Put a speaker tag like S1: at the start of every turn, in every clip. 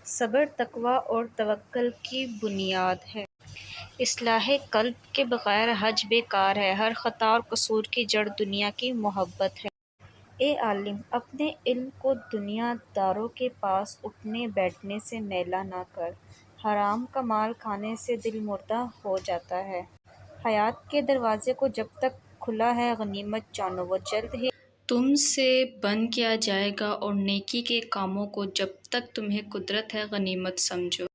S1: صبر تقویٰ اور توکل کی بنیاد ہے۔ اصلاح قلب کے بغیر حج بیکار ہے۔ ہر خطا اور قصور کی جڑ دنیا کی محبت ہے۔ اے عالم، اپنے علم کو دنیا داروں کے پاس اٹھنے بیٹھنے سے میلا نہ کر۔ حرام کا مال کھانے سے دل مردہ ہو جاتا ہے۔ حیات کے دروازے کو جب تک کھلا ہے غنیمت جانو، وہ جلد ہی تم سے بند کیا جائے گا، اور نیکی کے کاموں کو جب تک تمہیں قدرت ہے غنیمت سمجھو۔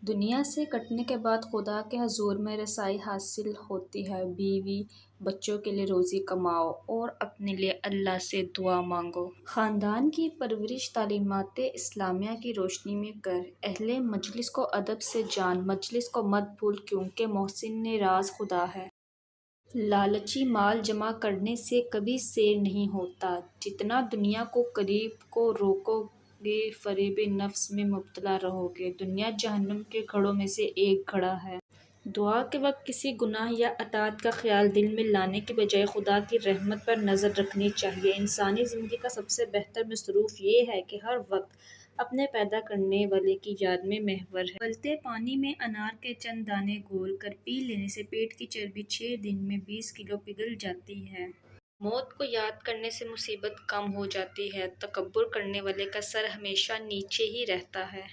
S1: دنیا سے کٹنے کے بعد خدا کے حضور میں رسائی حاصل ہوتی ہے۔ بیوی بچوں کے لیے روزی کماؤ اور اپنے لیے اللہ سے دعا مانگو۔ خاندان کی پرورش تعلیمات اسلامیہ کی روشنی میں کر۔ اہل مجلس کو ادب سے جان، مجلس کو مت بھول، کیونکہ محسن راز خدا ہے۔ لالچی مال جمع کرنے سے کبھی سیر نہیں ہوتا۔ جتنا دنیا کو قریب کو روکو گے، فریب نفس میں مبتلا رہو گے۔ دنیا جہنم کے گھڑوں میں سے ایک گھڑا ہے۔ دعا کے وقت کسی گناہ یا اطاعت کا خیال دل میں لانے کے بجائے خدا کی رحمت پر نظر رکھنی چاہیے۔ انسانی زندگی کا سب سے بہتر مصروف یہ ہے کہ ہر وقت اپنے پیدا کرنے والے کی یاد میں محور ہے۔ ابلتے پانی میں انار کے چند دانے گھول کر پی لینے سے پیٹ کی چربی 6 دن میں 20 کلو پگھل جاتی ہے۔ موت کو یاد کرنے سے مصیبت کم ہو جاتی ہے۔ تکبر کرنے والے کا سر ہمیشہ نیچے ہی رہتا ہے۔